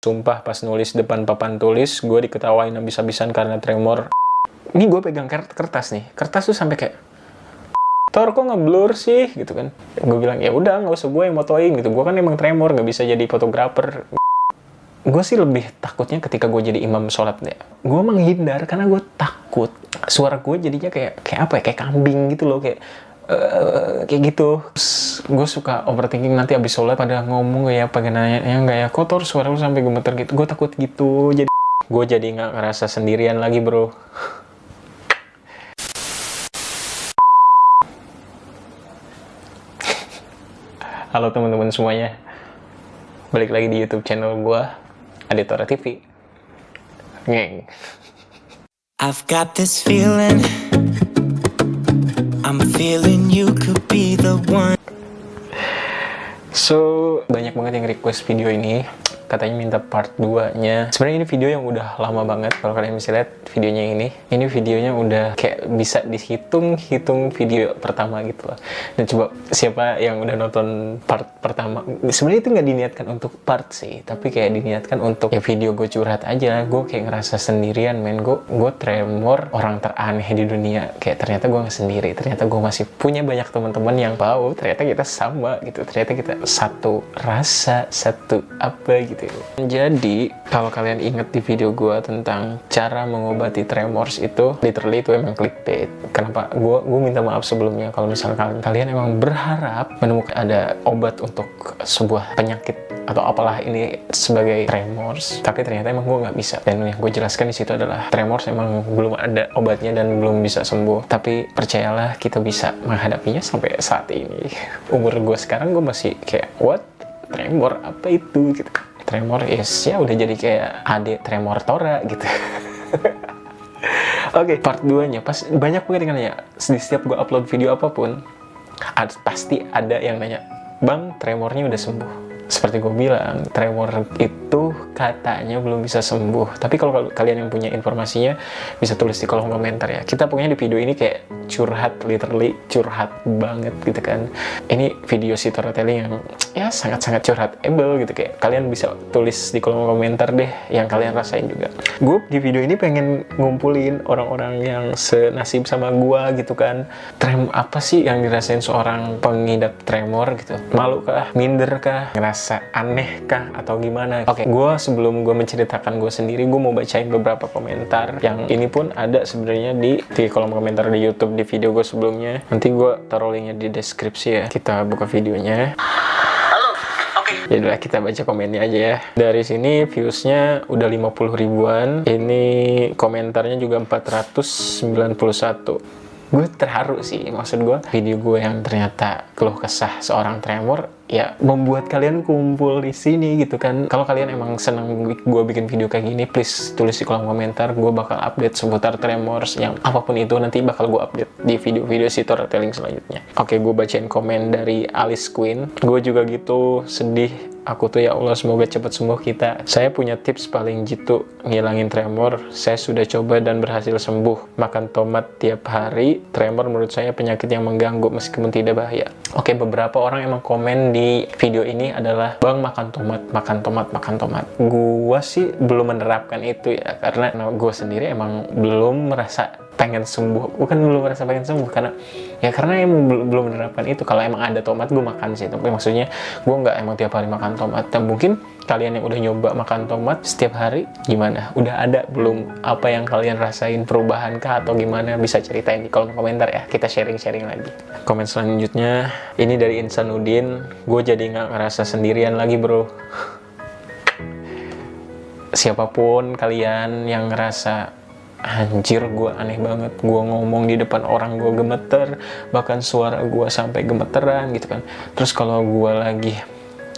Sumpah pas nulis depan papan tulis, gue diketawain habis-habisan karena tremor. Ini gue pegang kertas nih. Kertas tuh sampai kayak, Tor kok ngeblur sih gitu kan. Gue bilang, ya udah nggak usah gue yang motoin gitu. Gue kan emang tremor, nggak bisa jadi fotografer. Gue sih lebih takutnya ketika gue jadi imam sholat deh. Gue menghindar karena gue takut. Suara gue jadinya kayak apa ya, kayak kambing gitu loh, kayak gitu. Gue suka overthinking nanti abis sholat pada ngomong ya, pengen nanya ya nggak ya, kotor suara lu sampai gemeter gitu. Gue takut gitu, jadi gue jadi nggak ngerasa sendirian lagi bro. Halo teman-teman semuanya, balik lagi di YouTube channel gue, Aditora TV. Ngeng. I've got this feeling, I'm feeling you could be the one. So, banyak banget yang request video ini. Katanya minta part 2-nya. Sebenarnya ini video yang udah lama banget. Kalau kalian bisa lihat videonya ini. Ini videonya udah kayak bisa dihitung video pertama gitu loh. Dan coba siapa yang udah nonton part pertama. Sebenarnya itu nggak diniatkan untuk part sih. Tapi kayak diniatkan untuk ya video gue curhat aja. Gue kayak ngerasa sendirian men. Gue tremor, orang teraneh di dunia. Kayak ternyata gue nggak sendiri. Ternyata gue masih punya banyak teman-teman yang tahu. Ternyata kita sama gitu. Ternyata kita satu rasa, satu apa gitu. Jadi, kalau kalian inget di video gue tentang cara mengobati tremors itu, literally itu emang clickbait. Kenapa? Gue minta maaf sebelumnya kalau misalkan kalian emang berharap menemukan ada obat untuk sebuah penyakit atau apalah ini sebagai tremors, tapi ternyata emang gue nggak bisa. Dan yang gue jelaskan di situ adalah tremors emang belum ada obatnya dan belum bisa sembuh. Tapi percayalah, kita bisa menghadapinya sampai saat ini. Umur gue sekarang gue masih kayak what? Tremor apa itu gitu. Tremor ya udah jadi kayak adik tremor Tora gitu. Oke, part 2-nya pas banyak banget yang nanya. Di setiap gue upload video apapun, pasti ada yang nanya, "Bang, tremornya udah sembuh?" Seperti gue bilang, tremor itu katanya belum bisa sembuh. Tapi kalau kalian yang punya informasinya, bisa tulis di kolom komentar ya. Kita pokoknya di video ini kayak curhat, literally curhat banget gitu kan. Ini video storytelling yang ya sangat-sangat curhatable gitu. Kayak kalian bisa tulis di kolom komentar deh yang kalian rasain juga. Gue di video ini pengen ngumpulin orang-orang yang senasib sama gue gitu kan. Apa sih yang dirasain seorang pengidap tremor gitu? Malu kah? Minder kah? Ngerasa aneh kah atau gimana? Oke, sebelum gue menceritakan gue sendiri, gue mau bacain beberapa komentar yang ini pun ada sebenarnya di kolom komentar di YouTube di video gue sebelumnya. Nanti gue taruh linknya di deskripsi ya. Kita buka videonya. Halo, oke. Jadilah kita baca komennya aja ya. Dari sini viewsnya udah 50 ribuan. Ini komentarnya juga 491. Gue terharu sih, maksud gue video gue yang ternyata keluh kesah seorang tremor ya membuat kalian kumpul di sini gitu kan. Kalau kalian emang seneng gue bikin video kayak gini, please tulis di kolom komentar. Gue bakal update seputar tremors yang apapun itu, nanti bakal gue update di video-video storytelling selanjutnya. Oke, gue bacain komen dari Alice Queen. Gue juga gitu sedih. Aku tuh ya Allah, semoga cepat sembuh kita. Saya punya tips paling jitu ngilangin tremor. Saya sudah coba dan berhasil sembuh. Makan tomat tiap hari. Tremor menurut saya penyakit yang mengganggu meskipun tidak bahaya. Oke, beberapa orang emang komen di video ini adalah, "Bang, makan tomat, makan tomat, makan tomat." Gua sih belum menerapkan itu ya, karena gue sendiri emang belum merasa pengen sembuh. Bukan belum merasa pengen sembuh, karena emang belum menerapkan itu. Kalau emang ada tomat gue makan sih, tapi maksudnya gue nggak emang tiap hari makan tomat. Dan mungkin kalian yang udah nyoba makan tomat setiap hari, gimana? Udah ada belum apa yang kalian rasain, perubahan kah atau gimana? Bisa ceritain di kolom komentar ya, kita sharing-sharing lagi. Komen selanjutnya ini dari Insanuddin. Gue jadi nggak ngerasa sendirian lagi bro. Siapapun kalian yang ngerasa anjir gue aneh banget, gue ngomong di depan orang gue gemeter, bahkan suara gue sampai gemeteran gitu kan. Terus kalau gue lagi,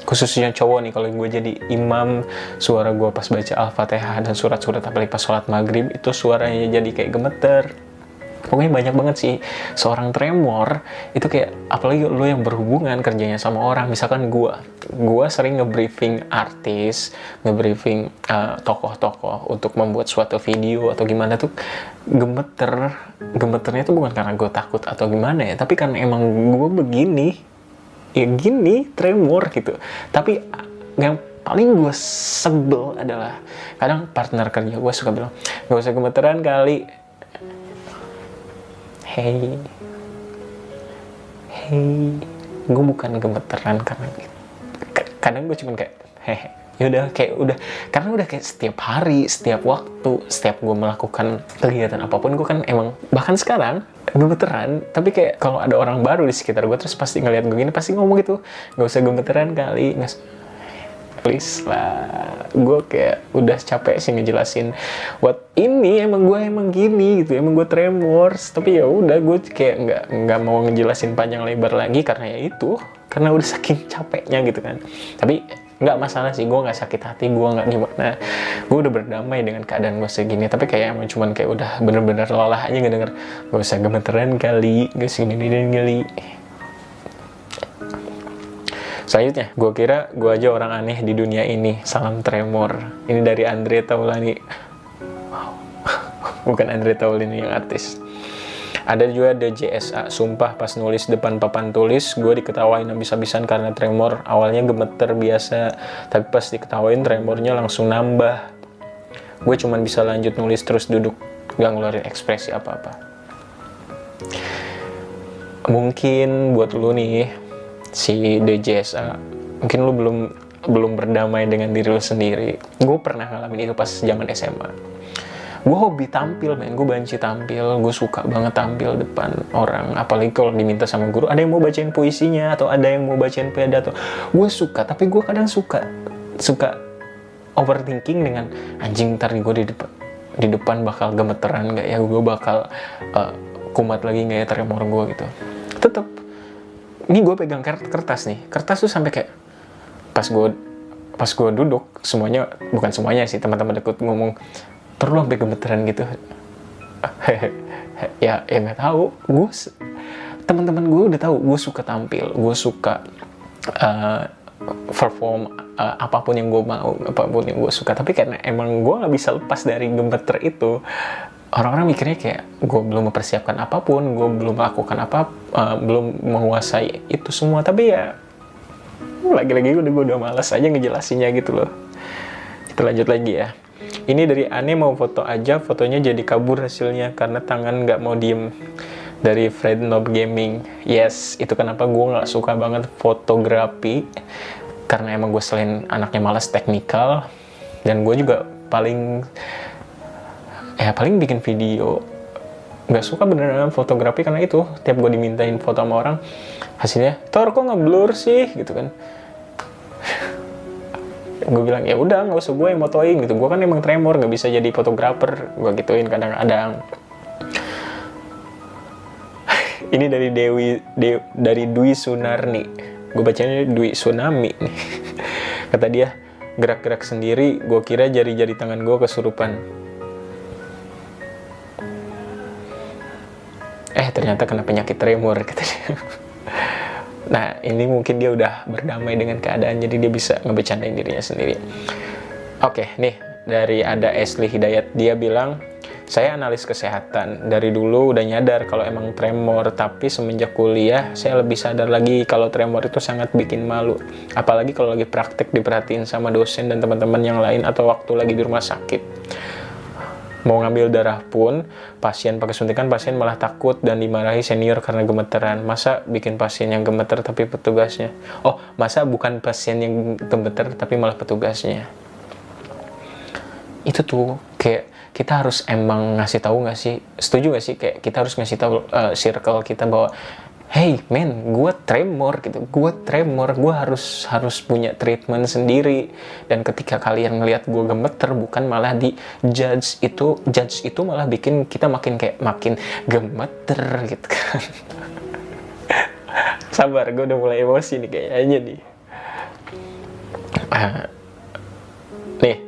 khususnya cowok nih, kalau gue jadi imam, suara gue pas baca Al-Fatihah dan surat-surat apalagi pas sholat maghrib, itu suaranya jadi kayak gemeter. Pokoknya banyak banget sih seorang tremor itu kayak, apalagi lo yang berhubungan kerjanya sama orang. Misalkan gue sering nge-briefing artis, nge-briefing tokoh-tokoh untuk membuat suatu video atau gimana tuh, gemeternya tuh bukan karena gue takut atau gimana ya, tapi karena emang gue begini ya, gini tremor gitu. Tapi yang paling gue sebel adalah kadang partner kerja gue suka bilang, gak usah gemeteran kali. Hey, gue bukan gemeteran karena kadang gue cuman kayak hehe, yaudah kayak udah, karena udah kayak setiap hari, setiap waktu, setiap gue melakukan kegiatan apapun, gue kan emang bahkan sekarang gemeteran. Tapi kayak kalau ada orang baru di sekitar gue terus pasti ngeliat gue gini, pasti ngomong gitu, gak usah gemeteran kali, please lah. Gue kayak udah capek sih ngejelasin ini emang gue emang gini gitu, emang gue tremors. Tapi ya udah, gue kayak nggak mau ngejelasin panjang lebar lagi karena ya itu, karena udah saking capeknya gitu kan. Tapi nggak masalah sih, gue nggak sakit hati, gue nggak gimana, gue udah berdamai dengan keadaan gue segini. Tapi kayak emang cuman kayak udah bener-bener lelah aja ngedenger gak usah gemeteran kali, gak usah gini kali. Selanjutnya, gue kira gue aja orang aneh di dunia ini. Salam tremor. Ini dari Andre Taulani. Wow. Bukan Andre Taulani yang artis. Ada juga DJSA. Sumpah pas nulis depan papan tulis, gue diketawain habis-habisan karena tremor. Awalnya gemeter biasa, tapi pas diketawain tremornya langsung nambah. Gue cuman bisa lanjut nulis terus duduk, gak ngeluarin ekspresi apa-apa. Mungkin buat lu nih, si DJSA, mungkin lu belum berdamai dengan diri lu sendiri. Gue pernah ngalamin itu pas zaman SMA. Gue hobi tampil, gue banci tampil, gue suka banget tampil depan orang. Apalagi kalau diminta sama guru, ada yang mau bacain puisinya, atau ada yang mau bacain pidato. Gue suka, tapi gue kadang suka overthinking dengan anjing, ntar gue di depan bakal gemeteran gak ya, gue bakal kumat lagi gak ya tremor gue gitu. Tetep ini gue pegang kertas nih, kertas tuh sampai kayak pas gue duduk, bukan semuanya sih, teman-teman deket ngomong terus sampai gemeteran gitu. ya nggak tahu, teman-teman gue udah tahu gue suka tampil, gue suka perform apapun yang gue mau, apapun yang gue suka. Tapi karena emang gue nggak bisa lepas dari gemeter itu, orang-orang mikirnya kayak gue belum mempersiapkan apapun, gue belum melakukan belum menguasai itu semua. Tapi ya lagi-lagi gue udah malas aja ngejelasinnya gitu loh. Kita lanjut lagi ya. Ini dari Ane, mau foto aja, fotonya jadi kabur hasilnya karena tangan nggak mau diem. Dari Fred Nob Gaming. Yes, itu kenapa gue nggak suka banget fotografi, karena emang gue selain anaknya malas teknikal, dan gue juga paling bikin video nggak suka beneran fotografi. Karena itu tiap gue dimintain foto sama orang, hasilnya Tor kok ngeblur sih gitu kan. Gue bilang ya udah nggak usah gue yang motoin gitu, gue kan emang tremor, nggak bisa jadi fotografer, gue gituin kadang-kadang. Ini dari Dwi Sunarni, gue bacanya Dwi Tsunami nih. Kata dia, gerak-gerak sendiri, gue kira jari-jari tangan gue kesurupan. Ternyata kena penyakit tremor, kata dia. Nah, ini mungkin dia udah berdamai dengan keadaan, jadi dia bisa ngebecandain dirinya sendiri. Oke, nih dari ada Ashley Hidayat, dia bilang, saya analis kesehatan, dari dulu udah nyadar kalau emang tremor, tapi semenjak kuliah saya lebih sadar lagi kalau tremor itu sangat bikin malu. Apalagi kalau lagi praktek diperhatiin sama dosen dan teman-teman yang lain, atau waktu lagi di rumah sakit. Mau ngambil darah pun, pasien pakai suntikan, pasien malah takut dan dimarahi senior karena gemeteran. Masa bikin pasien yang gemeter tapi petugasnya? Masa bukan pasien yang gemeter tapi malah petugasnya? Itu tuh kayak kita harus emang ngasih tahu nggak sih? Setuju nggak sih? Kayak kita harus ngasih tahu circle kita bahwa, hey men, gue tremor gitu, gue harus punya treatment sendiri. Dan ketika kalian ngelihat gue gemeter, bukan malah di judge itu malah bikin kita makin gemeter gitu kan. Sabar, gue udah mulai emosi nih kayaknya nih. Nih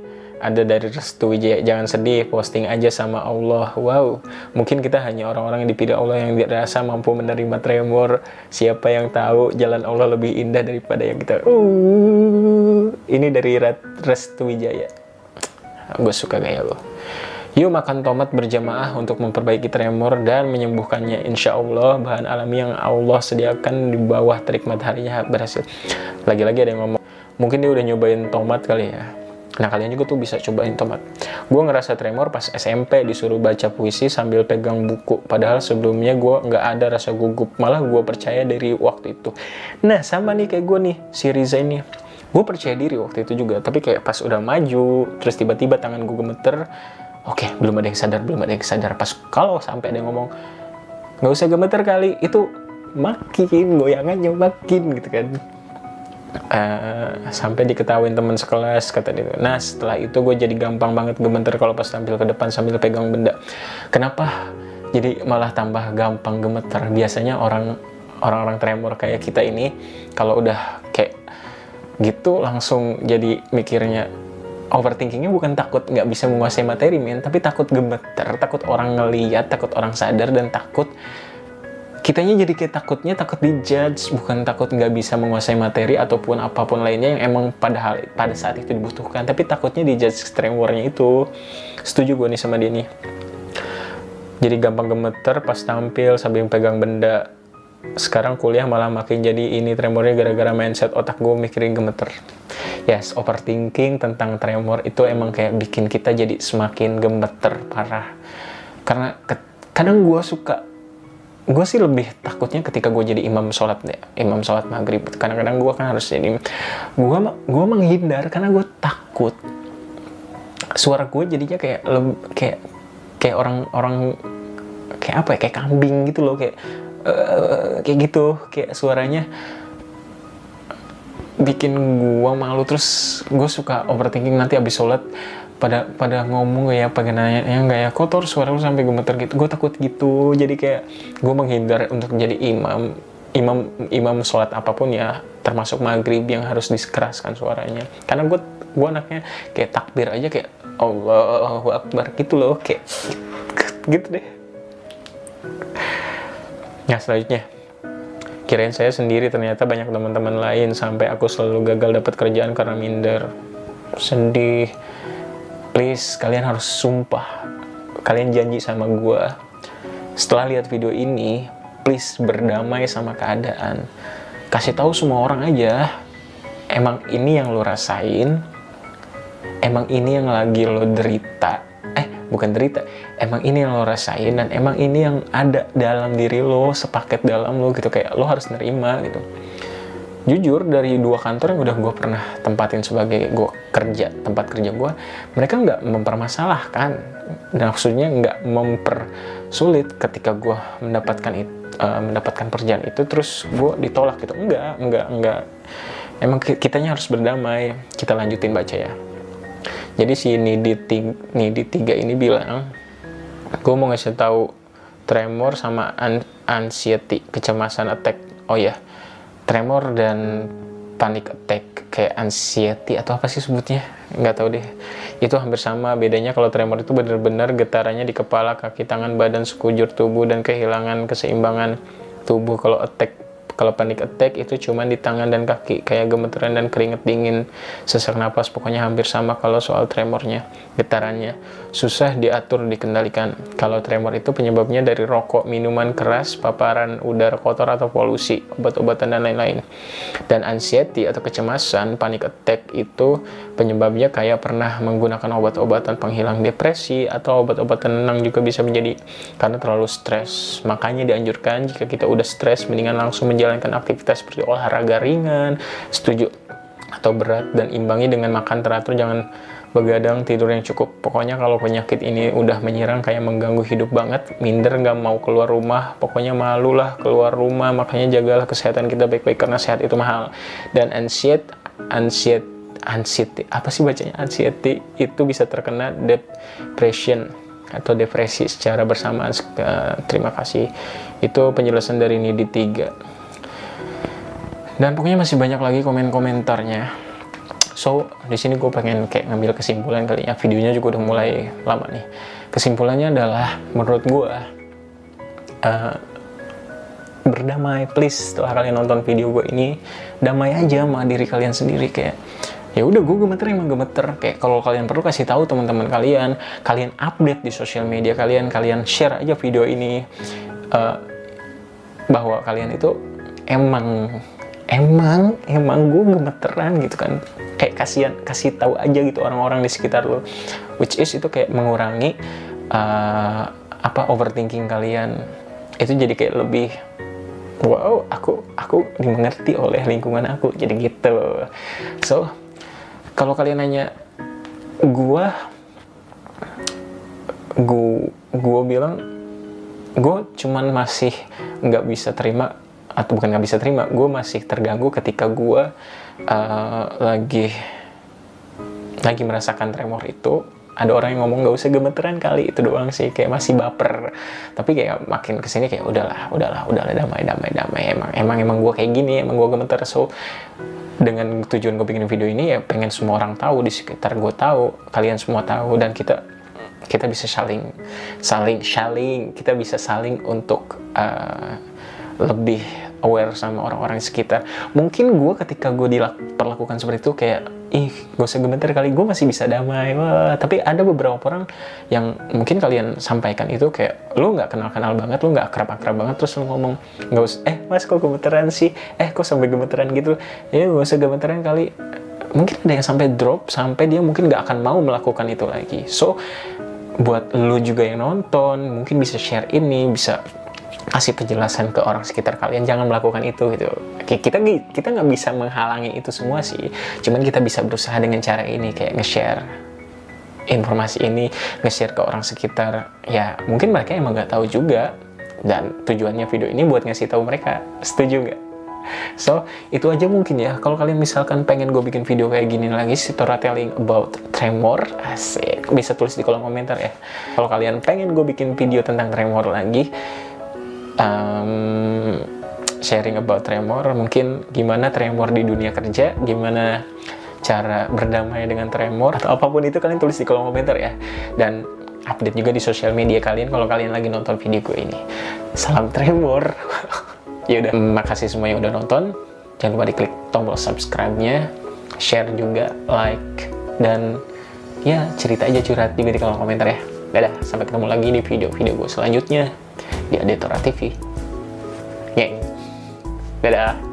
ada dari Restu Wijaya, jangan sedih, posting aja sama Allah. Wow, mungkin kita hanya orang-orang yang dipilih Allah yang dirasa mampu menerima tremor. Siapa yang tahu jalan Allah lebih indah daripada yang kita. Ini dari Restu Wijaya. Gue suka gaya lo. Yuk makan tomat berjamaah untuk memperbaiki tremor dan menyembuhkannya. Insya Allah bahan alami yang Allah sediakan di bawah terik mataharinya berhasil. Lagi-lagi ada yang ngomong, Mungkin dia udah nyobain tomat kali ya. Nah, kalian juga tuh bisa cobain tomat. Gue ngerasa tremor pas SMP disuruh baca puisi sambil pegang buku. Padahal sebelumnya gue nggak ada rasa gugup. Malah gue percaya dari waktu itu. Nah, sama nih kayak gue nih, si Riza ini. Gue percaya diri waktu itu juga. Tapi kayak pas udah maju, terus tiba-tiba tangan gue gemeter. Oke, belum ada yang sadar. Pas kalau sampai ada yang ngomong, nggak usah gemeter kali, itu makin goyangannya makin gitu kan. Sampai diketawain teman sekelas kata dia. Nah, setelah itu gue jadi gampang banget gemeter kalau pas tampil ke depan sambil pegang benda. Kenapa jadi malah tambah gampang gemeter? Biasanya orang-orang tremor kayak kita ini kalau udah kayak gitu langsung jadi mikirnya, overthinkingnya bukan takut nggak bisa menguasai materi men, tapi takut gemeter, takut orang ngeliat, takut orang sadar, dan takut kitanya jadi kayak takut dijudge, bukan takut nggak bisa menguasai materi ataupun apapun lainnya yang emang pada saat itu dibutuhkan, tapi takutnya dijudge tremornya itu. Setuju gue nih sama dia nih. Jadi gampang gemeter pas tampil sambil pegang benda. Sekarang kuliah malah makin jadi ini tremornya gara-gara mindset otak gue mikirin gemeter. Yes, overthinking tentang tremor itu emang kayak bikin kita jadi semakin gemeter parah. Karena kadang gue sih lebih takutnya ketika gue jadi imam sholat maghrib. Kadang-kadang gue kan harus jadi, gue menghindar karena gue takut suara gue jadinya kayak orang kayak apa ya, kayak kambing gitu loh, kayak gitu, kayak suaranya bikin gue malu. Terus gue suka overthinking nanti abis sholat pada ngomong ya, pengen nanya ya nggak ya, kotor suara lu sampai gemeter gitu. Gue takut gitu, jadi kayak gue menghindar untuk jadi imam sholat apapun ya, termasuk maghrib yang harus dikeraskan suaranya. Karena gue anaknya kayak takbir aja kayak Allahu Akbar gitu loh, kayak gitu deh. Nah, selanjutnya, kirain saya sendiri, ternyata banyak teman-teman lain, sampai aku selalu gagal dapat kerjaan karena minder. Sedih. Please, kalian harus sumpah, kalian janji sama gue, setelah lihat video ini, please berdamai sama keadaan. Kasih tahu semua orang aja, emang ini yang lo rasain, emang ini yang lagi lo derita. Bukan derita, emang ini yang lo rasain, dan emang ini yang ada dalam diri lo, sepaket dalam lo gitu, kayak lo harus nerima gitu. Jujur, dari 2 kantor yang udah gue pernah tempatin sebagai tempat kerja gue, mereka nggak mempermasalahkan, dan maksudnya nggak mempersulit ketika gue mendapatkan pekerjaan itu terus gue ditolak gitu. Enggak. Emang kitanya harus berdamai. Kita lanjutin baca ya. Jadi si Nidi 3 ini bilang, gue mau ngasih tahu tremor sama anxiety, kecemasan attack. Oh ya, tremor dan panic attack, kayak anxiety atau apa sih sebutnya, nggak tahu deh. Itu hampir sama, bedanya kalau tremor itu benar-benar getarannya di kepala, kaki, tangan, badan, sekujur tubuh, dan kehilangan keseimbangan tubuh. Kalau panic attack itu cuma di tangan dan kaki, kayak gemeteran dan keringet dingin, sesak napas, pokoknya hampir sama. Kalau soal tremornya, getarannya susah diatur, dikendalikan. Kalau tremor itu penyebabnya dari rokok, minuman keras, paparan udara kotor atau polusi, obat-obatan dan lain-lain. Dan anxiety atau kecemasan, panic attack itu penyebabnya kayak pernah menggunakan obat-obatan penghilang depresi atau obat-obatan tenang juga bisa menjadi karena terlalu stres. Makanya dianjurkan jika kita udah stres, mendingan langsung menjalankan aktivitas seperti olahraga ringan, setuju, atau berat, dan imbangi dengan makan teratur, jangan begadang, tidur yang cukup. Pokoknya kalau penyakit ini udah menyerang, kayak mengganggu hidup banget, minder, nggak mau keluar rumah, pokoknya malu lah keluar rumah. Makanya jagalah kesehatan kita baik-baik, karena sehat itu mahal. Dan anxiety, apa sih bacanya? Anxiety itu bisa terkena depression atau depresi secara bersamaan. Terima kasih. Itu penjelasan dari Nidi 3. Dan pokoknya masih banyak lagi komen-komentarnya. So, di sini gue pengen kayak ngambil kesimpulan kali ya. Videonya juga udah mulai lama nih. Kesimpulannya adalah, menurut gue, berdamai. Please, setelah kalian nonton video gue ini, damai aja sama diri kalian sendiri. Kayak, ya udah, gue gemeter emang gemeter. Kayak kalau kalian perlu, kasih tahu teman-teman kalian update di sosial media kalian share aja video ini, bahwa kalian itu emang emang gue gemeteran gitu kan, kayak kasih tahu aja gitu orang-orang di sekitar lo, which is itu kayak mengurangi overthinking kalian. Itu jadi kayak lebih wow, aku dimengerti oleh lingkungan aku, jadi gitu. So kalau kalian nanya gue bilang gue cuman masih nggak bisa terima, atau bukan nggak bisa terima, gue masih terganggu ketika gue lagi merasakan tremor itu. Ada orang yang ngomong nggak usah gemeteran kali, itu doang sih, kayak masih baper. Tapi kayak makin kesini kayak udahlah damai. Emang gue kayak gini, emang gue gemeter. So dengan tujuan gue bikin video ini ya pengen semua orang tahu, di sekitar gue tahu, kalian semua tahu, dan kita bisa saling kita bisa saling untuk lebih aware sama orang-orang di sekitar. Mungkin gue ketika gue diperlakukan seperti itu kayak gak usah gemeter kali, gue masih bisa damai. Wah, tapi ada beberapa orang yang mungkin kalian sampaikan itu kayak lu nggak kenal banget, lu nggak akrab banget, terus lu ngomong nggak usah, mas kok gemeteran sih, kok sampai gemeteran gitu, ya gak usah gemeteran kali. Mungkin ada yang sampai drop, sampai dia mungkin nggak akan mau melakukan itu lagi. So buat lu juga yang nonton, mungkin bisa share ini, bisa kasih penjelasan ke orang sekitar kalian, jangan melakukan itu gitu. Kita nggak bisa menghalangi itu semua sih, cuman kita bisa berusaha dengan cara ini, kayak nge-share informasi ini, nge-share ke orang sekitar. Ya mungkin mereka emang nggak tahu juga, dan tujuannya video ini buat ngasih tahu mereka. Setuju nggak? So itu aja mungkin ya. Kalau kalian misalkan pengen gue bikin video kayak gini lagi, storytelling about tremor, asik, bisa tulis di kolom komentar ya. Kalau kalian pengen gue bikin video tentang tremor lagi, sharing about tremor, mungkin gimana tremor di dunia kerja, gimana cara berdamai dengan tremor, atau apapun itu, kalian tulis di kolom komentar ya. Dan update juga di sosial media kalian kalau kalian lagi nonton video gue ini. Salam tremor. Ya udah, makasih semua yang udah nonton. Jangan lupa diklik tombol subscribe-nya, share juga, like, dan ya cerita aja, curhat juga di kolom komentar ya. Dadah, sampai ketemu lagi di video-video gue selanjutnya di Adetora TV. Dadah.